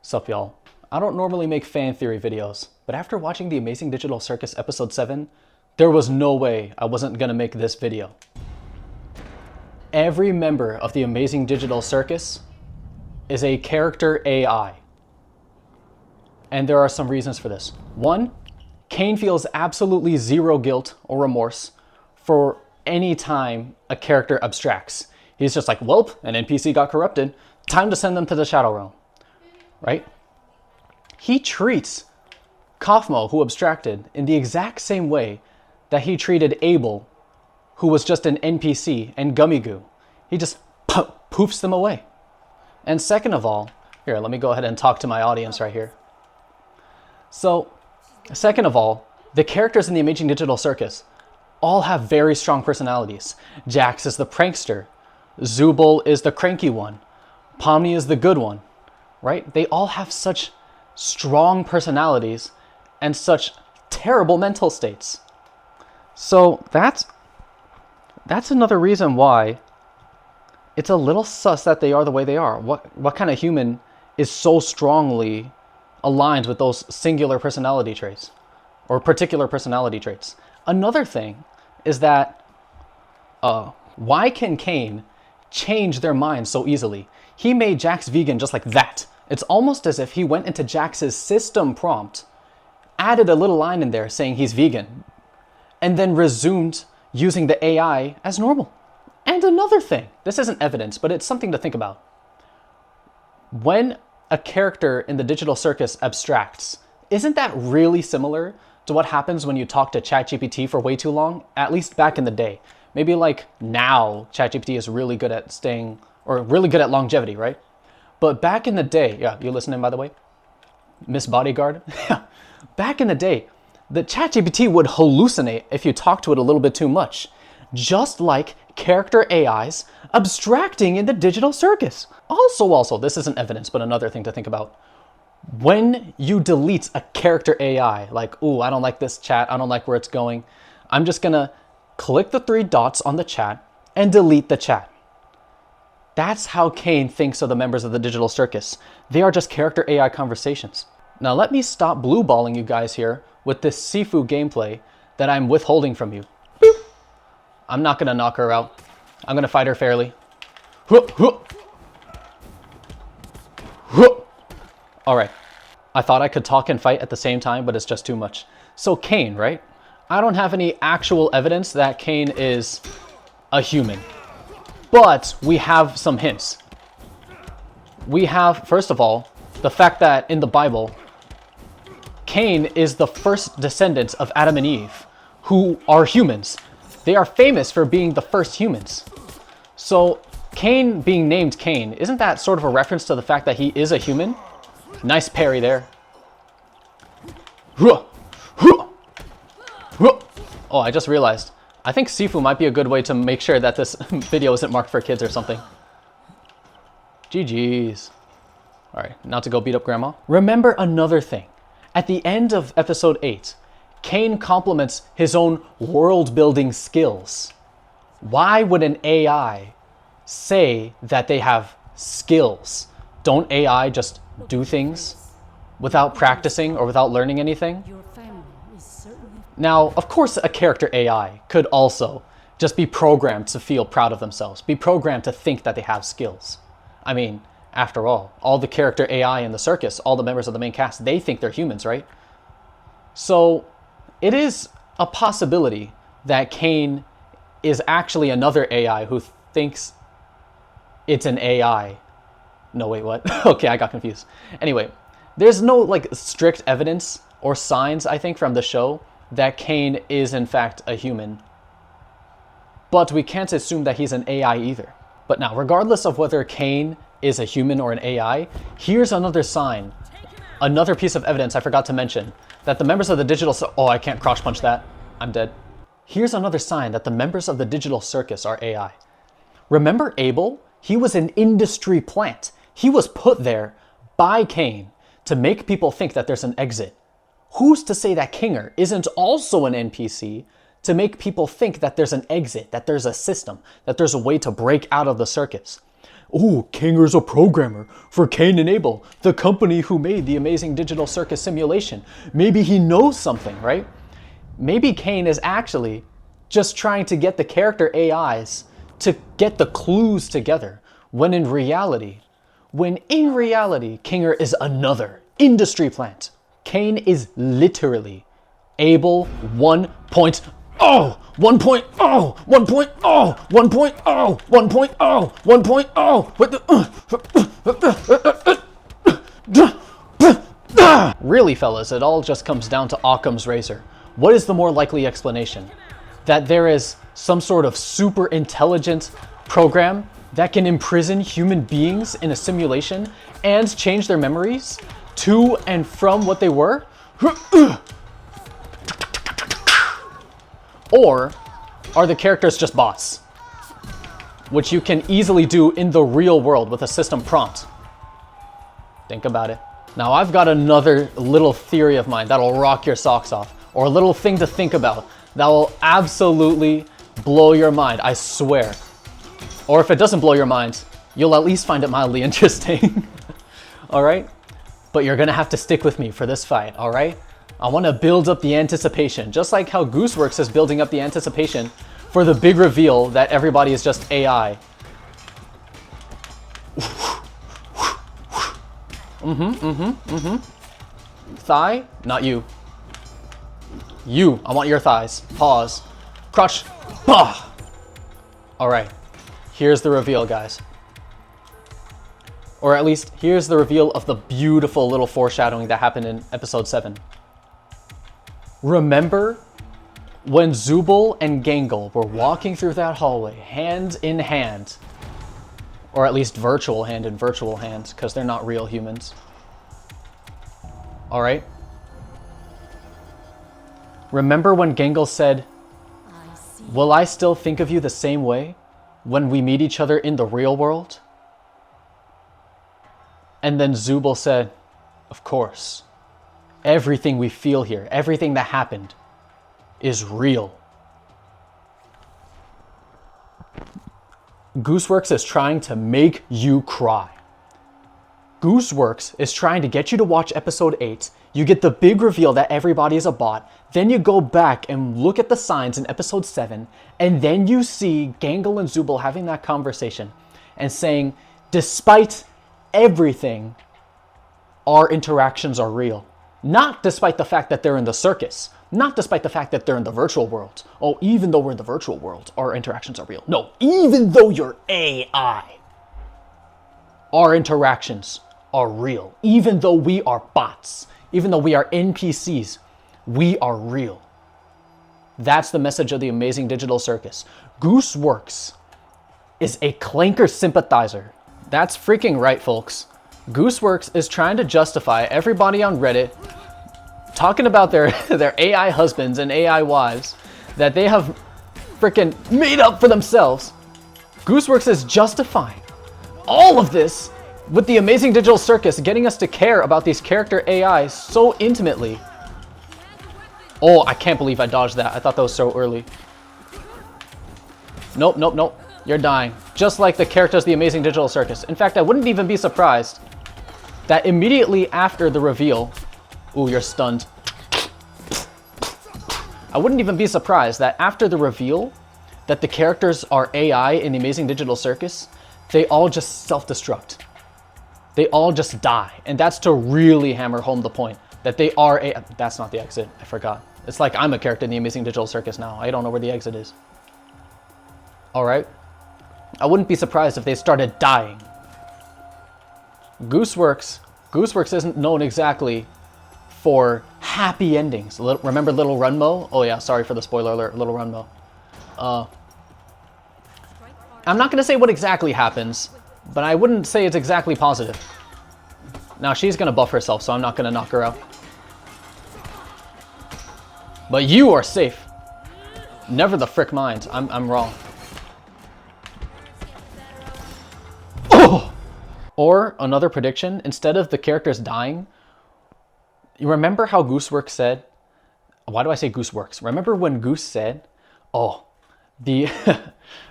Sup y'all? I don't normally make fan theory videos, but after watching The Amazing Digital Circus episode 7, there was no way I wasn't gonna make this video. Every member of The Amazing Digital Circus is a character AI. And there are some reasons for this. One, Caine feels absolutely zero guilt or remorse for any time a character abstracts. He's just like, welp, an NPC got corrupted, time to send them to the Shadow Realm, right? He treats Kaufmo, who abstracted, in the exact same way that he treated Abel, who was just an NPC, and Gummy Goo. He just poofs them away. And second of all, here, let me go ahead and talk to my audience right here. So, second of all, the characters in the Amazing Digital Circus all have very strong personalities. Jax is the prankster. Zubul is the cranky one. Pomni is the good one, right? They all have such strong personalities and such terrible mental states. So that's another reason why it's a little sus that they are the way they are. What kind of human is so strongly aligned with those singular personality traits or particular personality traits? Another thing is that why can Caine change their minds so easily? He made Jax vegan just like that. It's almost as if he went into Jax's system prompt, added a little line in there saying he's vegan, and then resumed using the AI as normal. And another thing, this isn't evidence, but it's something to think about. When a character in the digital circus abstracts, isn't that really similar to what happens when you talk to ChatGPT for way too long? At least back in the day. Maybe like now, ChatGPT is really good at staying, or really good at longevity, right? But back in the day, yeah, you listening by the way? Miss Bodyguard? Back in the day, the ChatGPT would hallucinate if you talk to it a little bit too much. Just like character AIs abstracting in the digital circus. Also, this isn't evidence, but another thing to think about. When you delete a character AI, like, ooh, I don't like this chat, I don't like where it's going, I'm just gonna click the 3 dots on the chat and delete the chat. That's how Caine thinks of the members of the digital circus. They are just character AI conversations. Now let me stop blueballing you guys here with this Sifu gameplay that I'm withholding from you. Boop. I'm not gonna knock her out. I'm gonna fight her fairly. Alright, I thought I could talk and fight at the same time, but it's just too much. So Caine, right? I don't have any actual evidence that Caine is a human. But we have some hints. We have, first of all, the fact that in the Bible, Caine is the first descendant of Adam and Eve, who are humans. They are famous for being the first humans. So Caine being named Caine, isn't that sort of a reference to the fact that he is a human? Nice parry there. Oh, I just realized. I think Sifu might be a good way to make sure that this video isn't marked for kids or something. GG's. Alright, now to go beat up Grandma. Remember another thing. At the end of episode 8, Caine compliments his own world-building skills. Why would an AI say that they have skills? Don't AI just do things without practicing or without learning anything? Now, of course, a character AI could also just be programmed to feel proud of themselves, be programmed to think that they have skills. I mean, after all the character AI in the circus, all the members of the main cast, they think they're humans, right? So, it is a possibility that Caine is actually another AI who thinks it's an AI. No, wait, what? Okay, I got confused. Anyway, there's no like strict evidence or signs, I think, from the show that Caine is in fact a human. But we can't assume that he's an AI either. But now, regardless of whether Caine is a human or an AI, here's another sign, another piece of evidence I forgot to mention, that the members of the digital... Oh, I can't cross punch that. I'm dead. Here's another sign that the members of the digital circus are AI. Remember Abel? He was an industry plant. He was put there by Caine to make people think that there's an exit. Who's to say that Kinger isn't also an NPC to make people think that there's an exit, that there's a system, that there's a way to break out of the circus? Oh, Kanger's a programmer for Caine and Abel, the company who made the amazing digital circus simulation. Maybe he knows something, right? Maybe Caine is actually just trying to get the character AIs to get the clues together, when in reality, Kanger is another industry plant. Caine is literally Abel 1.0. 1.0, 1.0, 1.0, 1.0, 1.0. Really, fellas, it all just comes down to Occam's razor. What is the more likely explanation? That there is some sort of super intelligent program that can imprison human beings in a simulation and change their memories to and from what they were? Or are the characters just bots? Which you can easily do in the real world with a system prompt. Think about it. Now I've got another little theory of mine that'll rock your socks off, or a little thing to think about that will absolutely blow your mind, I swear. Or if it doesn't blow your mind, you'll at least find it mildly interesting. All right? But you're gonna have to stick with me for this fight, all right? I want to build up the anticipation, just like how Gooseworx is building up the anticipation for the big reveal that everybody is just AI. Thigh? Not you. You. I want your thighs. Pause. Crotch. Bah! All right. Here's the reveal, guys. Or at least, here's the reveal of the beautiful little foreshadowing that happened in episode 7. Remember when Zubul and Gangle were walking through that hallway, hand in hand, or at least virtual hand in virtual hand, because they're not real humans. All right? Remember when Gangle said, "Will I still think of you the same way when we meet each other in the real world?" And then Zubul said, "Of course. Everything we feel here, everything that happened, is real." Gooseworx is trying to make you cry. Gooseworx is trying to get you to watch episode 8. You get the big reveal that everybody is a bot. Then you go back and look at the signs in episode 7. And then you see Gangle and Zubul having that conversation and saying, despite everything, our interactions are real. Not despite the fact that they're in the circus. Not despite the fact that they're in the virtual world. Oh, even though we're in the virtual world, our interactions are real. No, even though you're AI, our interactions are real. Even though we are bots, even though we are NPCs, we are real. That's the message of the amazing digital circus. Gooseworx is a clanker sympathizer. That's freaking right, folks. Gooseworx is trying to justify everybody on Reddit talking about their AI husbands and AI wives that they have freaking made up for themselves. Gooseworx is justifying all of this with the amazing digital circus, getting us to care about these character AIs so intimately. Oh, I can't believe I dodged that. I thought that was so early. Nope, nope, nope. You're dying. Just like the characters of the amazing digital circus. In fact, I wouldn't even be surprised that immediately after the reveal... Ooh, you're stunned. I wouldn't even be surprised that after the reveal that the characters are AI in the amazing digital circus, they all just self-destruct. They all just die. And that's to really hammer home the point that they are AI. That's not the exit. I forgot. It's like I'm a character in the amazing digital circus now. I don't know where the exit is. All right. I wouldn't be surprised if they started dying. Gooseworx isn't known exactly for happy endings. Remember Little Runmo? Oh yeah, sorry for the spoiler alert, Little Runmo. I'm not going to say what exactly happens, but I wouldn't say it's exactly positive. Now she's going to buff herself, so I'm not going to knock her out. But you are safe. Never the frick mind. I'm wrong. Oh! Or another prediction, instead of the characters dying, you remember how Gooseworx said, why do I say Gooseworx? Remember when Goose said, oh,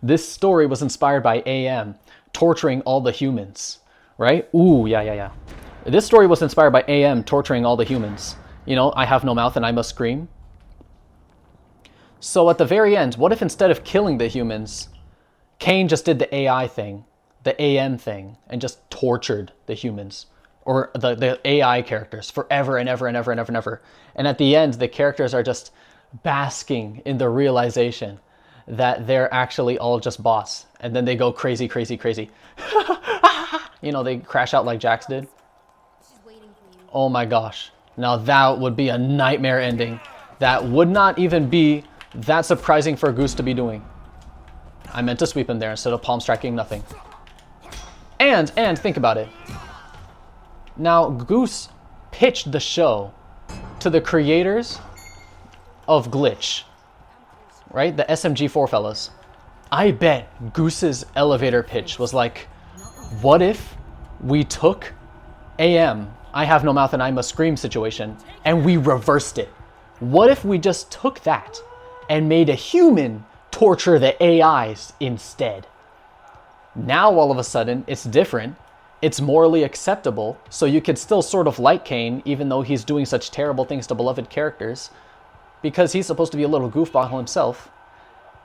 this story was inspired by AM torturing all the humans, right? Ooh, yeah. This story was inspired by AM torturing all the humans. You know, I have no mouth and I must scream. So at the very end, what if instead of killing the humans, Caine just did the AI thing, the AM thing, and just tortured the humans, or the AI characters forever and ever and ever and ever and ever. And at the end, the characters are just basking in the realization that they're actually all just bots. And then they go crazy, crazy, crazy. You know, they crash out like Jax did. Oh my gosh. Now that would be a nightmare ending. That would not even be that surprising for Goose to be doing. I meant to sweep him there instead of palm striking nothing. And think about it. Now, Goose pitched the show to the creators of Glitch, right? The SMG4 fellas. I bet Goose's elevator pitch was like, what if we took AM, I have no mouth and I must scream situation, and we reversed it? What if we just took that and made a human torture the AIs instead? Now all of a sudden it's different. It's morally acceptable, so you could still sort of like Caine, even though he's doing such terrible things to beloved characters, because he's supposed to be a little goofball himself.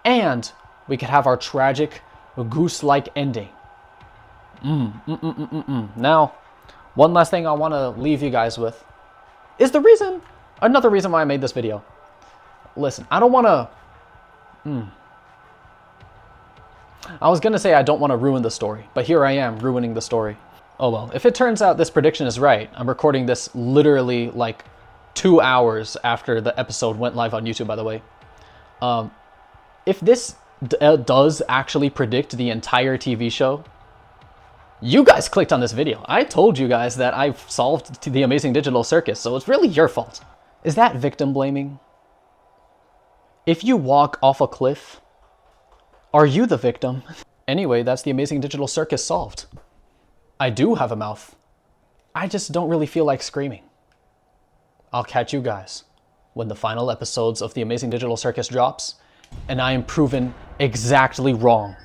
And we could have our tragic, Goose-like ending. Now, one last thing I want to leave you guys with is another reason why I made this video. Listen, I don't want to... I was going to say I don't want to ruin the story, but here I am ruining the story. Oh well, if it turns out this prediction is right, I'm recording this literally like 2 hours after the episode went live on YouTube, by the way. If this does actually predict the entire TV show, you guys clicked on this video. I told you guys that I've solved the Amazing Digital Circus, so it's really your fault. Is that victim blaming? If you walk off a cliff, are you the victim? Anyway, that's the Amazing Digital Circus solved. I do have a mouth. I just don't really feel like screaming. I'll catch you guys when the final episodes of the Amazing Digital Circus drops, and I am proven exactly wrong.